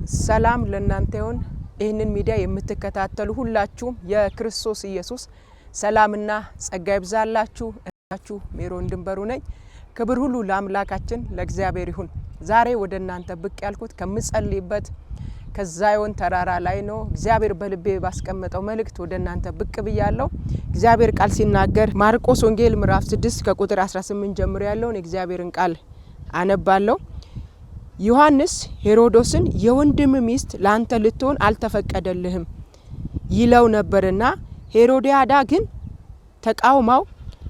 ሰላም ለእናንተ ይሁን። ይህንን ሚዲያ የምትከታተሉ ሁላችሁም የክርስቶስ ኢየሱስ ሰላምና ጸጋ ይብዛላችሁ። እኛችሁ ሜሮን ድንበሩ ነኝ። ክብር ሁሉ ለአምላካችን ለእግዚአብሔር ይሁን። ዛሬ ወደ እናንተ ብቅ ያልኩት ከምጸልይበት ከዛዮን ተራራ ላይ ነው። እግዚአብሔር በልቤ ባስቀመጠው መልእክት ወደ እናንተ ብቅ ብያለሁ። እግዚአብሔር ቃል ሲናገር ማርቆስ ወንጌል ምዕራፍ 6 ከቁጥር 18 ጀምሮ ያለውን እግዚአብሔርን ቃል አነባለሁ። ዮሐንስ ሄሮዶስን የወንድም ሚስት ላንተ ልትሆን አልተፈቀደልህም ይለው ነበርና ሄሮዲያዳ ግን ተቃውማው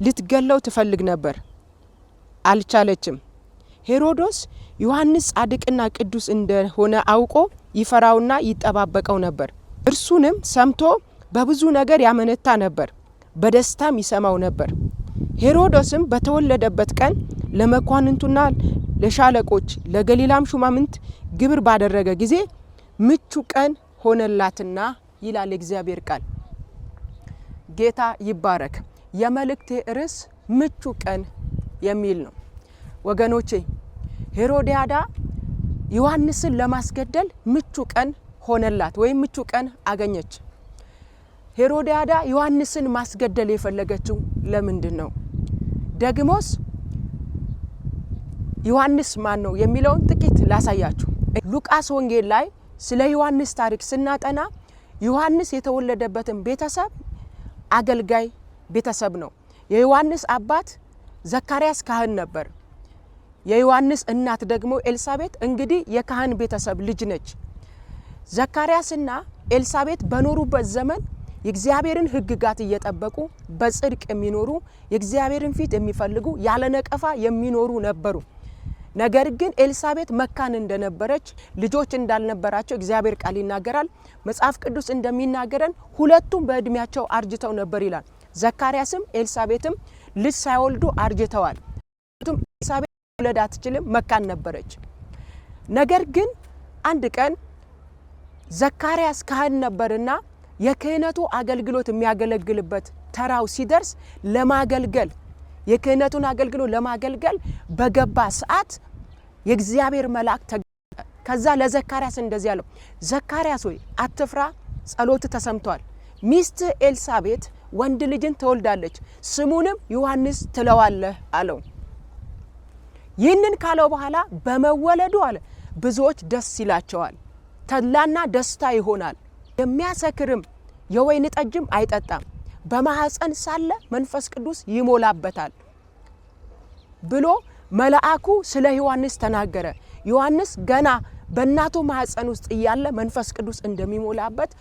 ልትገለው ትፈልግ ነበር፣ አልቻለችም። ሄሮዶስ ዮሐንስ ጻድቅና ቅዱስ እንደሆነ አውቆ ይፈራውና ይጠባበቀው ነበር። እርሱንም ሰምቶ በብዙ ነገር ያመነታ ነበር፣ በደስታም ይሰማው ነበር። ሄሮዶስም በተወለደበት ቀን ለመኳንንቱና ለሻለቆች ለገሊላም ሹማምንት ግብር ባደረገ ጊዜ ምቹ ቀን ሆነላትና ይላል እግዚአብሔር ቃል። ጌታ ይባረክ። የመልእክቴ ርዕስ ምቹ ቀን የሚል ነው። ወገኖቼ ሄሮዲያዳ ዮሐንስን ለማስገደል ምቹ ቀን ሆነላት ወይም ምቹ ቀን አገኘች። ሄሮዲያዳ ዮሐንስን ማስገደል የፈለገችው ለምንድን ነው? ደግሞስ ዮሐንስ ማን ነው የሚለውን ጥቂት ላሳያችሁ። ሉቃስ ወንጌል ላይ ስለ ዮሐንስ ታሪክ ስናጠና ዮሐንስ የተወለደበትን ቤተሰብ አገልጋይ ቤተሰብ ነው። የዮሐንስ አባት ዘካርያስ ካህን ነበር። የዮሐንስ እናት ደግሞ ኤልሳቤጥ እንግዲህ የካህን ቤተሰብ ልጅ ነች። ዘካርያስና ኤልሳቤጥ በኖሩበት ዘመን የእግዚአብሔርን ሕግጋት እየጠበቁ በጽድቅ የሚኖሩ የእግዚአብሔርን ፊት የሚፈልጉ ያለ ነቀፋ የሚኖሩ ነበሩ። ነገር ግን ኤልሳቤጥ መካን እንደነበረች ልጆች እንዳልነበራቸው እግዚአብሔር ቃል ይናገራል። መጽሐፍ ቅዱስ እንደሚናገረን ሁለቱም በእድሜያቸው አርጅተው ነበር ይላል። ዘካርያስም ኤልሳቤጥም ልጅ ሳይወልዱ አርጅተዋል። ኤልሳቤጥ ወለድ አትችልም፣ መካን ነበረች። ነገር ግን አንድ ቀን ዘካርያስ ካህን ነበርና የክህነቱ አገልግሎት የሚያገለግልበት ተራው ሲደርስ ለማገልገል የክህነቱን አገልግሎት ለማገልገል በገባ ሰዓት የእግዚአብሔር መልአክ ተገለጠ። ከዛ ለዘካርያስ እንደዚህ አለው፣ ዘካርያስ ሆይ አትፍራ፣ ጸሎት ተሰምቷል። ሚስት ኤልሳቤጥ ወንድ ልጅን ትወልዳለች፣ ስሙንም ዮሐንስ ትለዋለህ አለው። ይህንን ካለው በኋላ በመወለዱ አለ ብዙዎች ደስ ይላቸዋል፣ ተድላና ደስታ ይሆናል። የሚያሰክርም የወይን ጠጅም አይጠጣም፣ በማህፀን ሳለ መንፈስ ቅዱስ ይሞላበታል ብሎ መልአኩ ስለ ዮሐንስ ተናገረ። ዮሐንስ ገና በእናቱ ማህፀን ውስጥ እያለ መንፈስ ቅዱስ እንደሚሞላበት፣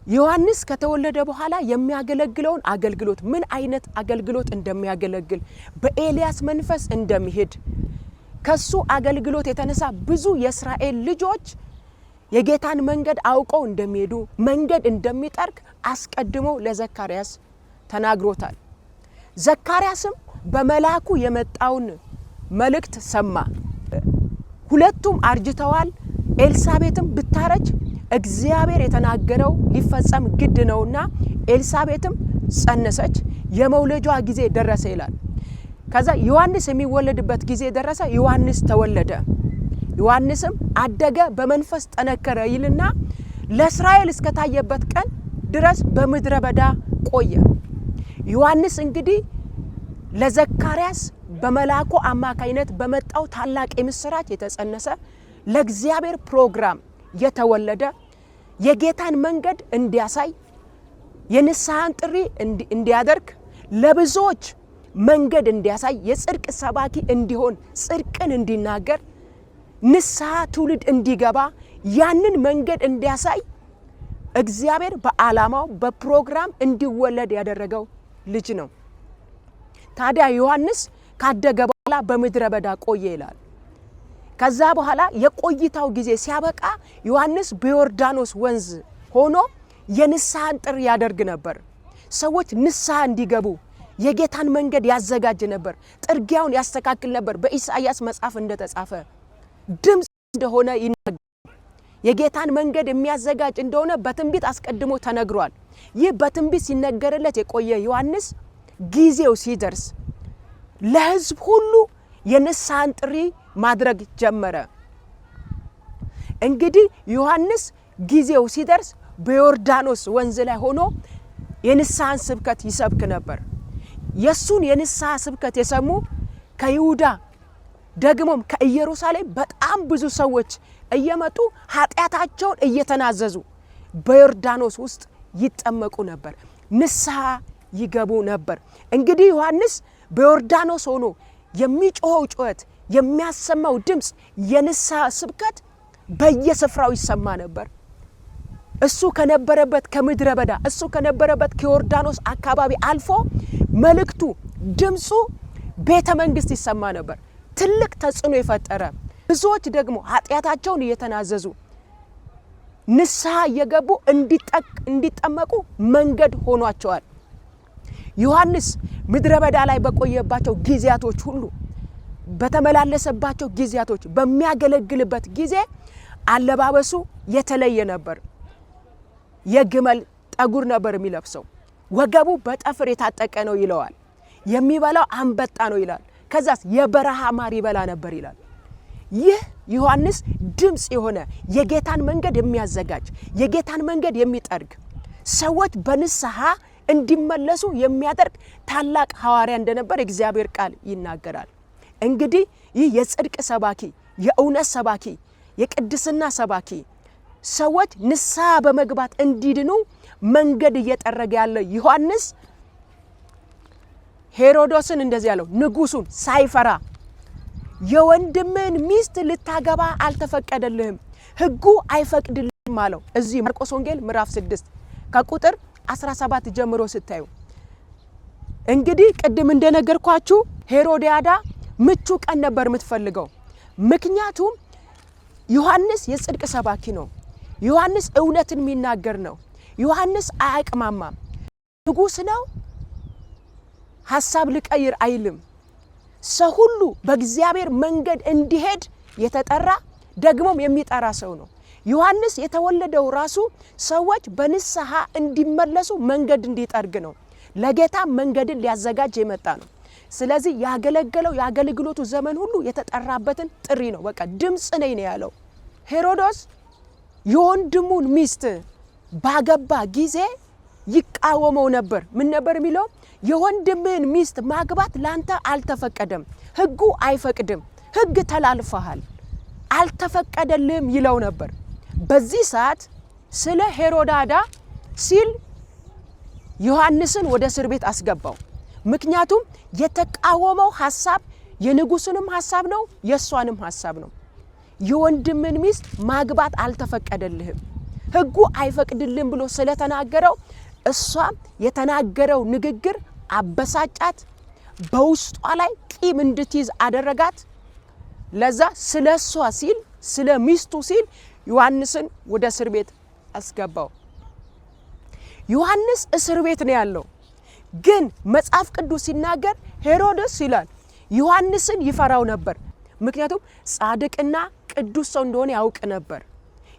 ዮሐንስ ከተወለደ በኋላ የሚያገለግለውን አገልግሎት ምን አይነት አገልግሎት እንደሚያገለግል በኤልያስ መንፈስ እንደሚሄድ ከሱ አገልግሎት የተነሳ ብዙ የእስራኤል ልጆች የጌታን መንገድ አውቀው እንደሚሄዱ መንገድ እንደሚጠርግ አስቀድሞ ለዘካርያስ ተናግሮታል። ዘካርያስም በመልአኩ የመጣውን መልእክት ሰማ። ሁለቱም አርጅተዋል። ኤልሳቤጥም ብታረጅ እግዚአብሔር የተናገረው ሊፈጸም ግድ ነውና ኤልሳቤጥም ጸነሰች፣ የመውለጇ ጊዜ ደረሰ ይላል። ከዛ ዮሐንስ የሚወለድበት ጊዜ ደረሰ፣ ዮሐንስ ተወለደ። ዮሐንስም አደገ፣ በመንፈስ ጠነከረ ይልና ለእስራኤል እስከታየበት ቀን ድረስ በምድረ በዳ ቆየ። ዮሐንስ እንግዲህ ለዘካርያስ በመልአኩ አማካይነት በመጣው ታላቅ የምስራች የተጸነሰ ለእግዚአብሔር ፕሮግራም የተወለደ የጌታን መንገድ እንዲያሳይ የንስሐን ጥሪ እንዲያደርግ ለብዙዎች መንገድ እንዲያሳይ የጽድቅ ሰባኪ እንዲሆን ጽድቅን እንዲናገር ንስሐ ትውልድ እንዲገባ ያንን መንገድ እንዲያሳይ እግዚአብሔር በዓላማው በፕሮግራም እንዲወለድ ያደረገው ልጅ ነው። ታዲያ ዮሐንስ ካደገ በኋላ በምድረ በዳ ቆየ ይላል። ከዛ በኋላ የቆይታው ጊዜ ሲያበቃ ዮሐንስ በዮርዳኖስ ወንዝ ሆኖ የንስሐን ጥሪ ያደርግ ነበር። ሰዎች ንስሐ እንዲገቡ የጌታን መንገድ ያዘጋጅ ነበር፣ ጥርጊያውን ያስተካክል ነበር። በኢሳይያስ መጽሐፍ እንደተጻፈ ድምጽ እንደሆነ ይናገራል። የጌታን መንገድ የሚያዘጋጅ እንደሆነ በትንቢት አስቀድሞ ተነግሯል። ይህ በትንቢት ሲነገርለት የቆየ ዮሐንስ ጊዜው ሲደርስ ለሕዝብ ሁሉ የንስሐን ጥሪ ማድረግ ጀመረ። እንግዲህ ዮሐንስ ጊዜው ሲደርስ በዮርዳኖስ ወንዝ ላይ ሆኖ የንስሐን ስብከት ይሰብክ ነበር። የሱን የንስሐ ስብከት የሰሙ ከይሁዳ ደግሞም ከኢየሩሳሌም በጣም ብዙ ሰዎች እየመጡ ኃጢአታቸውን እየተናዘዙ በዮርዳኖስ ውስጥ ይጠመቁ ነበር፣ ንስሐ ይገቡ ነበር። እንግዲህ ዮሐንስ በዮርዳኖስ ሆኖ የሚጮኸው ጩኸት፣ የሚያሰማው ድምፅ፣ የንስሐ ስብከት በየስፍራው ይሰማ ነበር። እሱ ከነበረበት ከምድረ በዳ እሱ ከነበረበት ከዮርዳኖስ አካባቢ አልፎ መልእክቱ ድምፁ ቤተ መንግስት ይሰማ ነበር። ትልቅ ተጽዕኖ የፈጠረ ብዙዎች ደግሞ ኃጢአታቸውን እየተናዘዙ ንስሐ እየገቡ እንዲጠመቁ መንገድ ሆኗቸዋል። ዮሐንስ ምድረ በዳ ላይ በቆየባቸው ጊዜያቶች ሁሉ በተመላለሰባቸው ጊዜያቶች በሚያገለግልበት ጊዜ አለባበሱ የተለየ ነበር። የግመል ጠጉር ነበር የሚለብሰው። ወገቡ በጠፍር የታጠቀ ነው ይለዋል። የሚበላው አንበጣ ነው ይላል። ከዛስ የበረሃ ማር ይበላ ነበር ይላል። ይህ ዮሐንስ ድምፅ የሆነ የጌታን መንገድ የሚያዘጋጅ የጌታን መንገድ የሚጠርግ ሰዎች በንስሐ እንዲመለሱ የሚያደርግ ታላቅ ሐዋርያ እንደነበር እግዚአብሔር ቃል ይናገራል። እንግዲህ ይህ የጽድቅ ሰባኪ፣ የእውነት ሰባኪ፣ የቅድስና ሰባኪ ሰዎች ንስሐ በመግባት እንዲድኑ መንገድ እየጠረገ ያለ ዮሐንስ ሄሮዶስን እንደዚህ ያለው ንጉሱን ሳይፈራ የወንድምን ሚስት ልታገባ አልተፈቀደልህም፣ ሕጉ አይፈቅድልህም አለው። እዚህ ማርቆስ ወንጌል ምዕራፍ 6 ከቁጥር 17 ጀምሮ ስታዩ እንግዲህ ቅድም እንደነገርኳችሁ ሄሮዲያዳ ምቹ ቀን ነበር የምትፈልገው። ምክንያቱም ዮሐንስ የጽድቅ ሰባኪ ነው። ዮሐንስ እውነትን የሚናገር ነው። ዮሐንስ አያቅማማም። ንጉስ ነው፣ ሐሳብ ልቀይር አይልም። ሰው ሁሉ በእግዚአብሔር መንገድ እንዲሄድ የተጠራ ደግሞም የሚጠራ ሰው ነው። ዮሐንስ የተወለደው ራሱ ሰዎች በንስሐ እንዲመለሱ መንገድ እንዲጠርግ ነው። ለጌታ መንገድን ሊያዘጋጅ የመጣ ነው። ስለዚህ ያገለገለው ያገልግሎቱ ዘመን ሁሉ የተጠራበትን ጥሪ ነው። በቃ ድምጽ ነኝ ነው ያለው። ሄሮዶስ የወንድሙን ሚስት ባገባ ጊዜ ይቃወመው ነበር። ምን ነበር የሚለው? የወንድምን ሚስት ማግባት ላንተ አልተፈቀደም፣ ሕጉ አይፈቅድም፣ ሕግ ተላልፈሃል፣ አልተፈቀደልም ይለው ነበር። በዚህ ሰዓት ስለ ሄሮዳዳ ሲል ዮሐንስን ወደ እስር ቤት አስገባው። ምክንያቱም የተቃወመው ሐሳብ የንጉሱንም ሐሳብ ነው፣ የሷንም ሐሳብ ነው። የወንድምን ሚስት ማግባት አልተፈቀደልህም፣ ሕጉ አይፈቅድልም ብሎ ስለተናገረው እሷ የተናገረው ንግግር አበሳጫት፣ በውስጧ ላይ ቂም እንድትይዝ አደረጋት። ለዛ ስለሷ ሲል ስለ ሚስቱ ሲል ዮሐንስን ወደ እስር ቤት አስገባው። ዮሐንስ እስር ቤት ነው ያለው። ግን መጽሐፍ ቅዱስ ሲናገር ሄሮድስ ይላል ዮሐንስን ይፈራው ነበር። ምክንያቱም ጻድቅና ቅዱስ ሰው እንደሆነ ያውቅ ነበር፣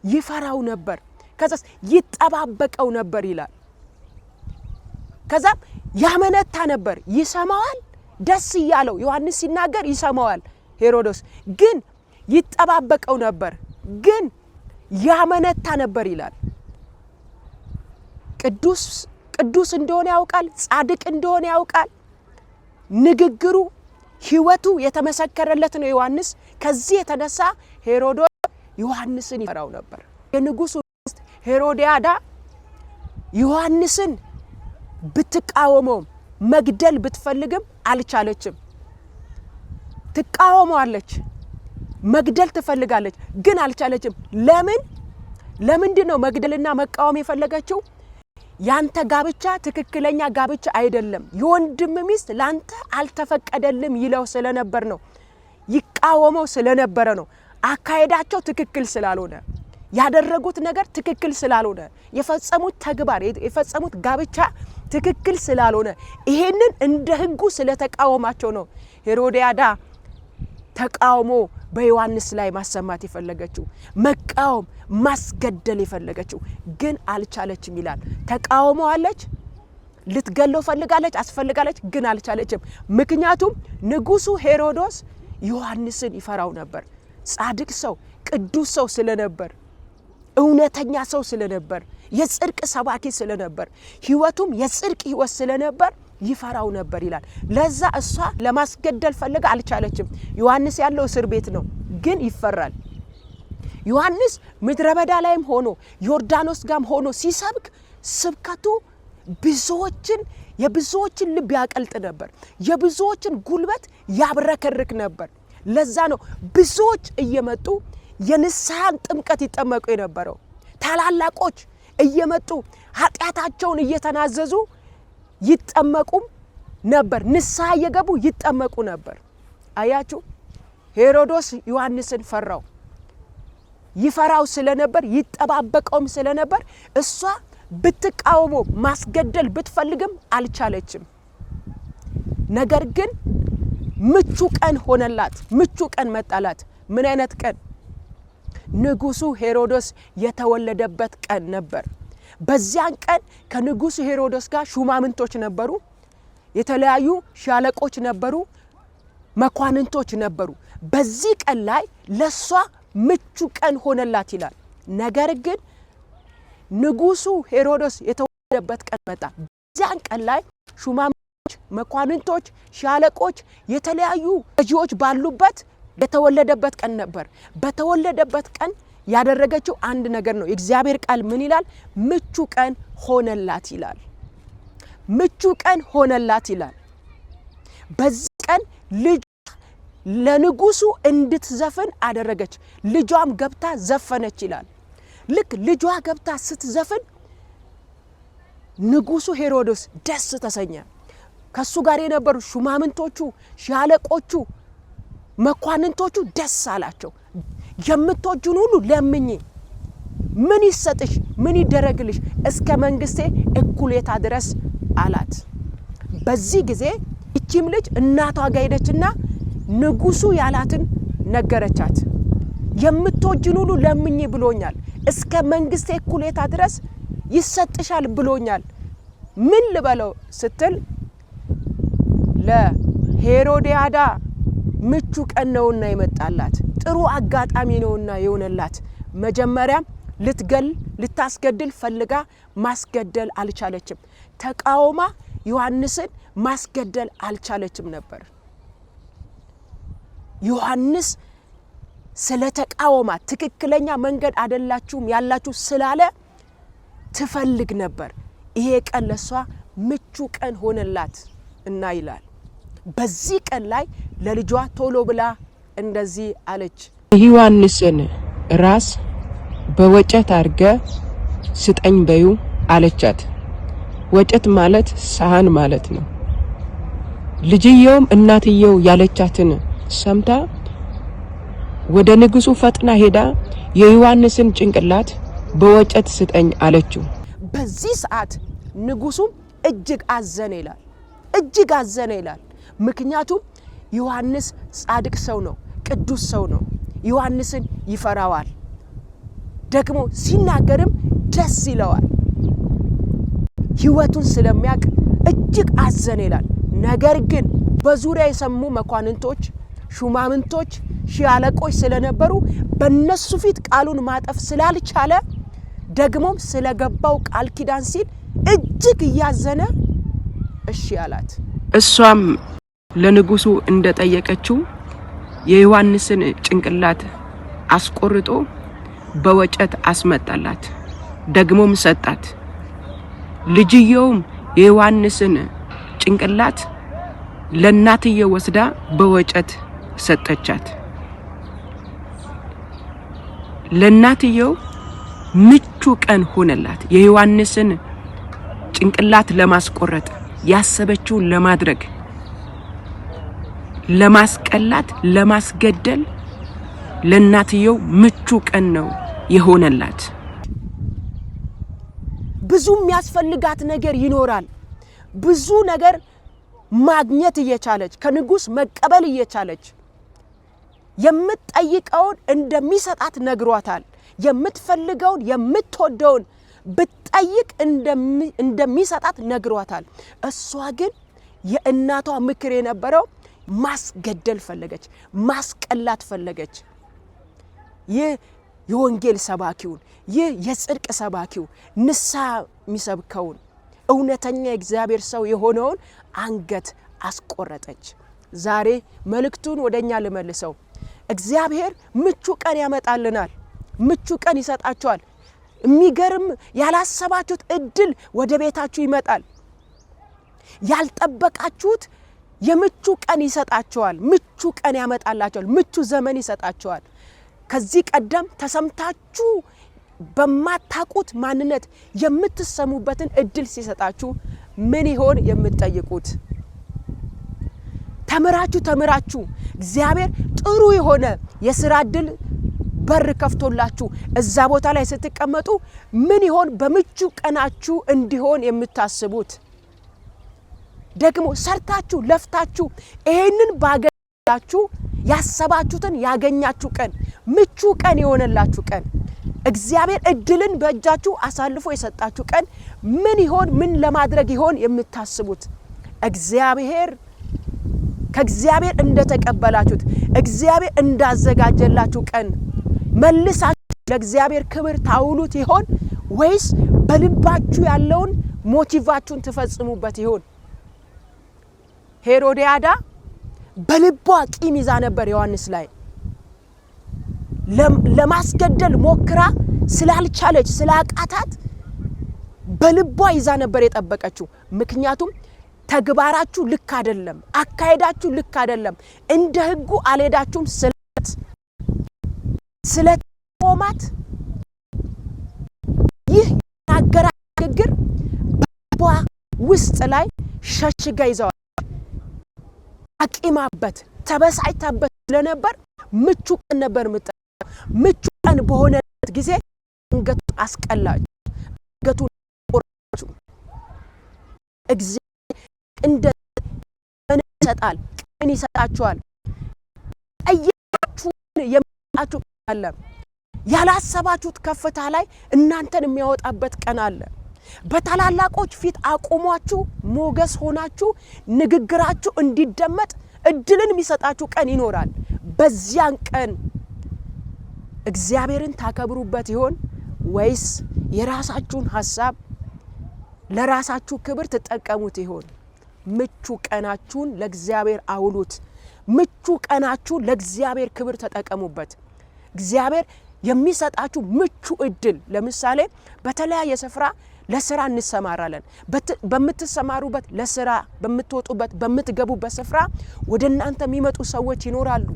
ይፈራው ነበር፣ ከዛስ ይጠባበቀው ነበር ይላል። ከዛም ያመነታ ነበር። ይሰማዋል፣ ደስ እያለው ዮሐንስ ሲናገር ይሰማዋል። ሄሮድስ ግን ይጠባበቀው ነበር፣ ግን ያመነታ ነበር ይላል። ቅዱስ እንደሆነ ያውቃል፣ ጻድቅ እንደሆነ ያውቃል። ንግግሩ ሕይወቱ የተመሰከረለት ነው ዮሐንስ። ከዚህ የተነሳ ሄሮዶስ ዮሐንስን ይፈራው ነበር። የንጉሱ ሚስት ሄሮዲያዳ ዮሐንስን ብትቃወመው መግደል ብትፈልግም አልቻለችም። ትቃወመዋለች፣ መግደል ትፈልጋለች፣ ግን አልቻለችም። ለምንድነው መግደልና መቃወም የፈለገችው? ያንተ ጋብቻ ትክክለኛ ጋብቻ አይደለም፣ የወንድም ሚስት ላንተ አልተፈቀደልም ይለው ስለነበር ነው። ይቃወመው ስለነበረ ነው። አካሄዳቸው ትክክል ስላልሆነ፣ ያደረጉት ነገር ትክክል ስላልሆነ፣ የፈጸሙት ተግባር የፈጸሙት ጋብቻ ትክክል ስላልሆነ ይሄንን እንደ ሕጉ ስለተቃወማቸው ነው ሄሮዲያዳ ተቃውሞ በዮሐንስ ላይ ማሰማት የፈለገችው፣ መቃወም ማስገደል የፈለገችው፣ ግን አልቻለችም ይላል። ተቃውመዋለች፣ ልትገለው አስፈልጋለች፣ ግን አልቻለችም። ምክንያቱም ንጉሱ ሄሮዶስ ዮሐንስን ይፈራው ነበር። ጻድቅ ሰው ቅዱስ ሰው ስለነበር እውነተኛ ሰው ስለነበር የጽድቅ ሰባኪ ስለነበር ህይወቱም የጽድቅ ህይወት ስለነበር ይፈራው ነበር ይላል። ለዛ እሷ ለማስገደል ፈልጋ አልቻለችም። ዮሐንስ ያለው እስር ቤት ነው ግን ይፈራል። ዮሐንስ ምድረ በዳ ላይም ሆኖ ዮርዳኖስ ጋም ሆኖ ሲሰብክ ስብከቱ የብዙዎችን ልብ ያቀልጥ ነበር። የብዙዎችን ጉልበት ያብረከርክ ነበር። ለዛ ነው ብዙዎች እየመጡ የንስሐን ጥምቀት ይጠመቁ የነበረው። ታላላቆች እየመጡ ኃጢአታቸውን እየተናዘዙ ይጠመቁም ነበር። ንስሐ እየገቡ ይጠመቁ ነበር። አያችሁ ሄሮዶስ ዮሐንስን ፈራው። ይፈራው ስለነበር ይጠባበቀውም ስለነበር እሷ ብትቃወሞ ማስገደል ብትፈልግም አልቻለችም። ነገር ግን ምቹ ቀን ሆነላት። ምቹ ቀን መጣላት። ምን አይነት ቀን? ንጉሱ ሄሮዶስ የተወለደበት ቀን ነበር። በዚያን ቀን ከንጉሱ ሄሮዶስ ጋር ሹማምንቶች ነበሩ፣ የተለያዩ ሻለቆች ነበሩ፣ መኳንንቶች ነበሩ። በዚህ ቀን ላይ ለሷ ምቹ ቀን ሆነላት ይላል። ነገር ግን ንጉሱ ሄሮዶስ የተወለደበት ቀን መጣ። በዚያን ቀን ላይ ሹማምንቶች፣ መኳንንቶች፣ ሻለቆች፣ የተለያዩ ገዢዎች ባሉበት የተወለደበት ቀን ነበር። በተወለደበት ቀን ያደረገችው አንድ ነገር ነው። የእግዚአብሔር ቃል ምን ይላል? ምቹ ቀን ሆነላት ይላል። ምቹ ቀን ሆነላት ይላል። በዚህ ቀን ልጅ ለንጉሱ እንድትዘፍን አደረገች። ልጇም ገብታ ዘፈነች ይላል። ልክ ልጇ ገብታ ስትዘፍን ንጉሱ ሄሮዶስ ደስ ተሰኘ። ከሱ ጋር የነበሩ ሹማምንቶቹ፣ ሻለቆቹ፣ መኳንንቶቹ ደስ አላቸው። የምትወጁን ሁሉ ለምኝ፣ ምን ይሰጥሽ፣ ምን ይደረግልሽ፣ እስከ መንግስቴ እኩሌታ ድረስ አላት። በዚህ ጊዜ እቺም ልጅ እናቷ ጋር ሄደችና ንጉሱ ያላትን ነገረቻት። የምትወጁን ሁሉ ለምኝ ብሎኛል፣ እስከ መንግስቴ እኩሌታ ድረስ ይሰጥሻል ብሎኛል፣ ምን ልበለው ስትል ለሄሮዲያዳ ምቹ ቀን ነውና ይመጣላት፣ ጥሩ አጋጣሚ ነውና የሆነላት። መጀመሪያ ልታስገድል ፈልጋ ማስገደል አልቻለችም። ተቃውማ ዮሐንስን ማስገደል አልቻለችም ነበር። ዮሐንስ ስለተቃወማ ትክክለኛ መንገድ አይደላችሁም ያላችሁ ስላለ ትፈልግ ነበር። ይሄ ቀን ለሷ ምቹ ቀን ሆነላት እና ይላል። በዚህ ቀን ላይ ለልጇ ቶሎ ብላ እንደዚህ አለች፣ ዮሐንስን ራስ በወጨት አርገ ስጠኝ በዩ አለቻት። ወጨት ማለት ሳህን ማለት ነው። ልጅየውም እናትየው ያለቻትን ሰምታ ወደ ንጉሱ ፈጥና ሄዳ የዮሐንስን ጭንቅላት በወጨት ስጠኝ አለችው። በዚህ ሰዓት ንጉሱም እጅግ አዘነ ይላል። እጅግ አዘነ ይላል። ምክንያቱም ዮሐንስ ጻድቅ ሰው ነው፣ ቅዱስ ሰው ነው። ዮሐንስን ይፈራዋል፣ ደግሞ ሲናገርም ደስ ይለዋል። ህይወቱን ስለሚያውቅ እጅግ አዘነ ይላል። ነገር ግን በዙሪያ የሰሙ መኳንንቶች፣ ሹማምንቶች፣ ሻለቆች ስለነበሩ በእነሱ ፊት ቃሉን ማጠፍ ስላልቻለ ደግሞም ስለገባው ቃል ኪዳን ሲል እጅግ እያዘነ እሺ አላት። እሷም ለንጉሱ እንደጠየቀችው የዮሐንስን ጭንቅላት አስቆርጦ በወጨት አስመጣላት፣ ደግሞም ሰጣት። ልጅየውም የዮሐንስን ጭንቅላት ለእናትየው ወስዳ በወጨት ሰጠቻት። ለእናትየው ምቹ ቀን ሆነላት። የዮሐንስን ጭንቅላት ለማስቆረጥ ያሰበችውን ለማድረግ፣ ለማስቀላት፣ ለማስገደል ለእናትየው ምቹ ቀን ነው የሆነላት። ብዙ የሚያስፈልጋት ነገር ይኖራል። ብዙ ነገር ማግኘት እየቻለች ከንጉስ መቀበል እየቻለች የምትጠይቀውን እንደሚሰጣት ነግሯታል። የምትፈልገውን የምትወደውን ብትጠይቅ እንደሚሰጣት ነግሯታል። እሷ ግን የእናቷ ምክር የነበረው ማስገደል ፈለገች፣ ማስቀላት ፈለገች። ይህ የወንጌል ሰባኪውን ይህ የጽድቅ ሰባኪው ንስሐ የሚሰብከውን እውነተኛ የእግዚአብሔር ሰው የሆነውን አንገት አስቆረጠች። ዛሬ መልእክቱን ወደኛ ልመልሰው። እግዚአብሔር ምቹ ቀን ያመጣልናል። ምቹ ቀን ይሰጣቸዋል። የሚገርም ያላሰባችሁት እድል ወደ ቤታችሁ ይመጣል። ያልጠበቃችሁት የምቹ ቀን ይሰጣቸዋል። ምቹ ቀን ያመጣላቸዋል። ምቹ ዘመን ይሰጣቸዋል። ከዚህ ቀደም ተሰምታችሁ በማታውቁት ማንነት የምትሰሙበትን እድል ሲሰጣችሁ ምን ይሆን የምትጠይቁት? ተምራችሁ እግዚአብሔር ጥሩ የሆነ የሥራ እድል በር ከፍቶላችሁ እዛ ቦታ ላይ ስትቀመጡ ምን ይሆን በምቹ ቀናችሁ እንዲሆን የምታስቡት? ደግሞ ሰርታችሁ ለፍታችሁ ይሄንን ባገኛችሁ ያሰባችሁትን ያገኛችሁ ቀን ምቹ ቀን የሆነላችሁ ቀን እግዚአብሔር እድልን በእጃችሁ አሳልፎ የሰጣችሁ ቀን ምን ይሆን? ምን ለማድረግ ይሆን የምታስቡት? ከእግዚአብሔር እንደተቀበላችሁት እግዚአብሔር እንዳዘጋጀላችሁ ቀን መልሳችሁ ለእግዚአብሔር ክብር ታውሉት ይሆን ወይስ በልባችሁ ያለውን ሞቲቫችሁን ትፈጽሙበት ይሆን? ሄሮድያዳ በልቧ ቂም ይዛ ነበር ዮሐንስ ላይ ለማስገደል ሞክራ ስላልቻለች ስላቃታት በልቧ ይዛ ነበር የጠበቀችው። ምክንያቱም ተግባራችሁ ልክ አይደለም፣ አካሄዳችሁ ልክ አይደለም፣ እንደ ሕጉ አልሄዳችሁም ስለቆማት ይህ ያገራ ንግግር በልቧ ውስጥ ላይ ሸሽጋ ይዛው አቂማበት ተበሳጭታበት ስለነበር ምቹ ቀን ነበር ምቹ ቀን በሆነበት ጊዜ አንገቱን አስቀላች፣ አንገቱን ቆረጠችው። እግዚአብሔር እንደ ምን ይሰጣል? ቀን ይሰጣችኋል። ጠይቃችሁ የምታችሁ አለ። ያላሰባችሁት ከፍታ ላይ እናንተን የሚያወጣበት ቀን አለ። በታላላቆች ፊት አቆሟችሁ ሞገስ ሆናችሁ ንግግራችሁ እንዲደመጥ እድልን የሚሰጣችሁ ቀን ይኖራል። በዚያን ቀን እግዚአብሔርን ታከብሩበት ይሆን ወይስ የራሳችሁን ሐሳብ ለራሳችሁ ክብር ተጠቀሙት ይሆን? ምቹ ቀናችሁን ለእግዚአብሔር አውሉት። ምቹ ቀናችሁን ለእግዚአብሔር ክብር ተጠቀሙበት። እግዚአብሔር የሚሰጣችሁ ምቹ እድል ለምሳሌ በተለያየ ስፍራ ለስራ እንሰማራለን። በምትሰማሩበት ለስራ በምትወጡበት በምትገቡበት ስፍራ ወደ እናንተ የሚመጡ ሰዎች ይኖራሉ።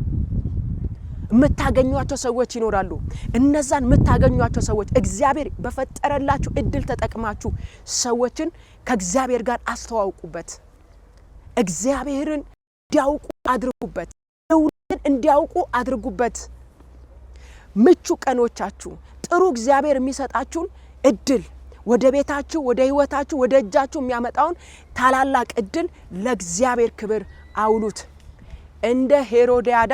የምታገኟቸው ሰዎች ይኖራሉ። እነዛን የምታገኟቸው ሰዎች እግዚአብሔር በፈጠረላችሁ እድል ተጠቅማችሁ ሰዎችን ከእግዚአብሔር ጋር አስተዋውቁበት። እግዚአብሔርን እንዲያውቁ አድርጉበት። እውነትን እንዲያውቁ አድርጉበት። ምቹ ቀኖቻችሁ ጥሩ እግዚአብሔር የሚሰጣችሁን እድል ወደ ቤታችሁ ወደ ህይወታችሁ ወደ እጃችሁ የሚያመጣውን ታላላቅ እድል ለእግዚአብሔር ክብር አውሉት። እንደ ሄሮድያዳ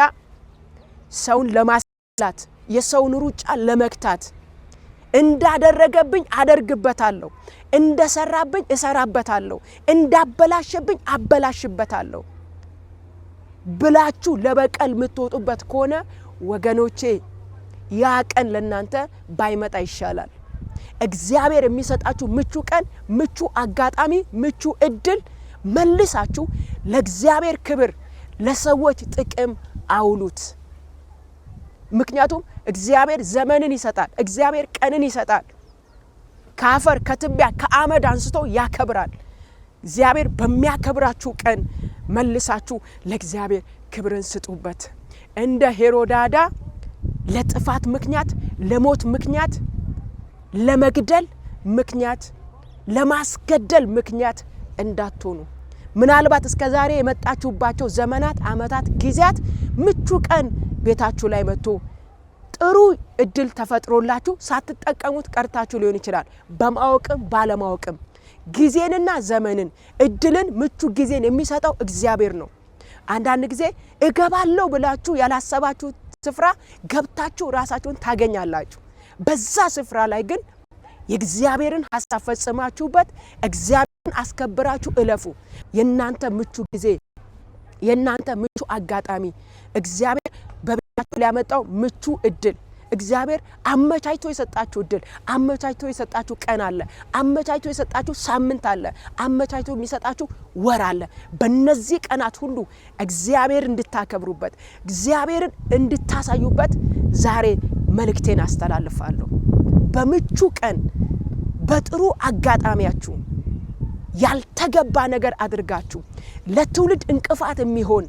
ሰውን ለማስላት የሰውን ሩጫ ለመክታት እንዳደረገብኝ አደርግበታለሁ፣ እንደሰራብኝ እሰራበታለሁ፣ እንዳበላሸብኝ አበላሽበታለሁ ብላችሁ ለበቀል የምትወጡበት ከሆነ ወገኖቼ ያ ቀን ለእናንተ ባይመጣ ይሻላል። እግዚአብሔር የሚሰጣችሁ ምቹ ቀን፣ ምቹ አጋጣሚ፣ ምቹ እድል መልሳችሁ ለእግዚአብሔር ክብር ለሰዎች ጥቅም አውሉት። ምክንያቱም እግዚአብሔር ዘመንን ይሰጣል። እግዚአብሔር ቀንን ይሰጣል። ከአፈር ከትቢያ ከአመድ አንስቶ ያከብራል። እግዚአብሔር በሚያከብራችሁ ቀን መልሳችሁ ለእግዚአብሔር ክብርን ስጡበት። እንደ ሄሮድያዳ ለጥፋት ምክንያት፣ ለሞት ምክንያት፣ ለመግደል ምክንያት፣ ለማስገደል ምክንያት እንዳትሆኑ። ምናልባት እስከዛሬ የመጣችሁባቸው ዘመናት፣ አመታት፣ ጊዜያት ምቹ ቀን ቤታችሁ ላይ መጥቶ ጥሩ እድል ተፈጥሮላችሁ ሳትጠቀሙት ቀርታችሁ ሊሆን ይችላል። በማወቅም ባለማወቅም ጊዜንና ዘመንን እድልን ምቹ ጊዜን የሚሰጠው እግዚአብሔር ነው። አንዳንድ ጊዜ እገባለሁ ብላችሁ ያላሰባችሁ ስፍራ ገብታችሁ ራሳችሁን ታገኛላችሁ። በዛ ስፍራ ላይ ግን የእግዚአብሔርን ሐሳብ ፈጽማችሁበት እግዚአብሔርን አስከብራችሁ እለፉ። የናንተ ምቹ ጊዜ፣ የናንተ ምቹ አጋጣሚ፣ እግዚአብሔር በቤታችሁ ሊያመጣው ምቹ እድል፣ እግዚአብሔር አመቻችቶ የሰጣችሁ እድል፣ አመቻችቶ የሰጣችሁ ቀን አለ፣ አመቻችቶ የሰጣችሁ ሳምንት አለ፣ አመቻችቶ የሚሰጣችሁ ወር አለ። በእነዚህ ቀናት ሁሉ እግዚአብሔር እንድታከብሩበት፣ እግዚአብሔርን እንድታሳዩበት ዛሬ መልእክቴን አስተላልፋለሁ። በምቹ ቀን በጥሩ አጋጣሚያችሁ ያልተገባ ነገር አድርጋችሁ ለትውልድ እንቅፋት የሚሆን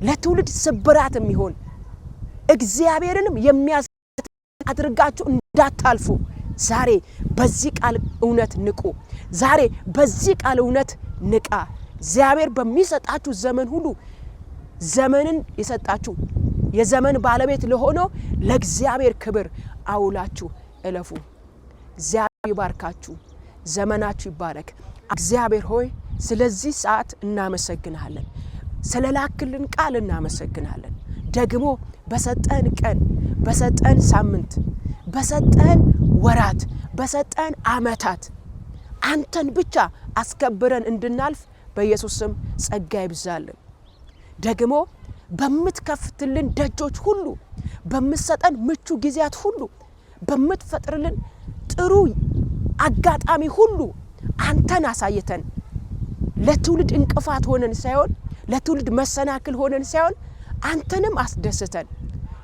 ለትውልድ ስብራት የሚሆን እግዚአብሔርንም የሚያስ አድርጋችሁ እንዳታልፉ ዛሬ በዚህ ቃል እውነት ንቁ። ዛሬ በዚህ ቃል እውነት ንቃ። እግዚአብሔር በሚሰጣችሁ ዘመን ሁሉ ዘመንን የሰጣችሁ የዘመን ባለቤት ለሆነው ለእግዚአብሔር ክብር አውላችሁ እለፉ። እግዚአብሔር ይባርካችሁ፣ ዘመናችሁ ይባረክ። እግዚአብሔር ሆይ ስለዚህ ሰዓት እናመሰግናለን፣ ስለላክልን ቃል እናመሰግናለን። ደግሞ በሰጠን ቀን፣ በሰጠን ሳምንት፣ በሰጠን ወራት፣ በሰጠን አመታት አንተን ብቻ አስከብረን እንድናልፍ በኢየሱስ ስም ጸጋ ይብዛልን። ደግሞ በምትከፍትልን ደጆች ሁሉ፣ በምትሰጠን ምቹ ጊዜያት ሁሉ፣ በምትፈጥርልን ጥሩ አጋጣሚ ሁሉ አንተን አሳይተን ለትውልድ እንቅፋት ሆነን ሳይሆን ለትውልድ መሰናክል ሆነን ሳይሆን አንተንም አስደስተን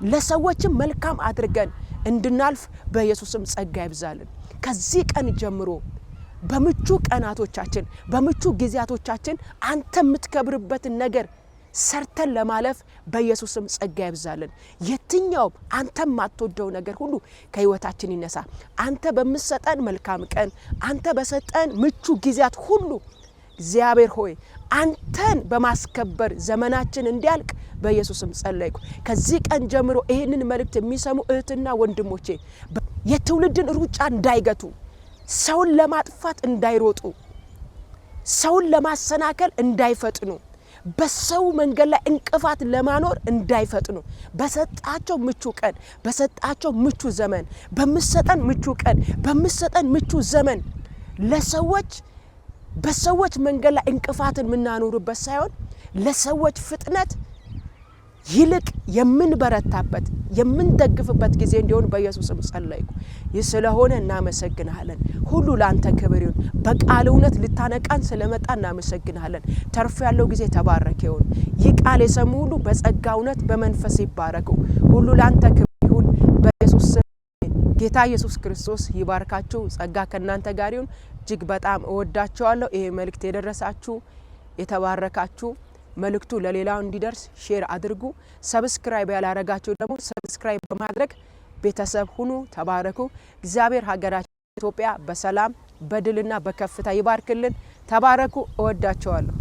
ለሰዎችም መልካም አድርገን እንድናልፍ በኢየሱስም ጸጋ ይብዛልን። ከዚህ ቀን ጀምሮ በምቹ ቀናቶቻችን በምቹ ጊዜያቶቻችን አንተ የምትከብርበትን ነገር ሰርተን ለማለፍ በኢየሱስም ጸጋ ይብዛልን። የትኛውም አንተ ማትወደው ነገር ሁሉ ከህይወታችን ይነሳ። አንተ በመሰጠን መልካም ቀን፣ አንተ በሰጠን ምቹ ጊዜያት ሁሉ እግዚአብሔር ሆይ አንተን በማስከበር ዘመናችን እንዲያልቅ በኢየሱስም ጸለይኩ። ከዚህ ቀን ጀምሮ ይሄንን መልእክት የሚሰሙ እህትና ወንድሞቼ የትውልድን ሩጫ እንዳይገቱ፣ ሰውን ለማጥፋት እንዳይሮጡ፣ ሰውን ለማሰናከል እንዳይፈጥኑ፣ በሰው መንገድ ላይ እንቅፋት ለማኖር እንዳይፈጥኑ በሰጣቸው ምቹ ቀን፣ በሰጣቸው ምቹ ዘመን፣ በመሰጠን ምቹ ቀን፣ በመሰጠን ምቹ ዘመን ለሰዎች በሰዎች መንገድ ላይ እንቅፋትን ምናኖርበት ሳይሆን ለሰዎች ፍጥነት ይልቅ የምንበረታበት የምንደግፍበት ጊዜ እንዲሆን በኢየሱስም ጸለይኩ። ስለሆነ እናመሰግናለን። ሁሉ ላንተ ክብር ይሁን። በቃል እውነት ልታነቃን ስለመጣ እናመሰግናለን። ተርፎ ያለው ጊዜ ተባረከ ይሁን። ይህ ቃል የሰሙ ሁሉ በጸጋ እውነት በመንፈስ ይባረኩ። ሁሉ ላንተ ክብር ይሁን በኢየሱስ ስም። ጌታ ኢየሱስ ክርስቶስ ይባርካችሁ። ጸጋ ከናንተ ጋር ይሁን። እጅግ በጣም እወዳችኋለሁ። ይሄ መልእክት የደረሳችሁ የተባረካችሁ መልእክቱ ለሌላው እንዲደርስ ሼር አድርጉ። ሰብስክራይብ ያላረጋችሁ ደግሞ ሰብስክራይብ በማድረግ ቤተሰብ ሁኑ። ተባረኩ። እግዚአብሔር ሀገራችን ኢትዮጵያ በሰላም በድልና በከፍታ ይባርክልን። ተባረኩ። እወዳችኋለሁ።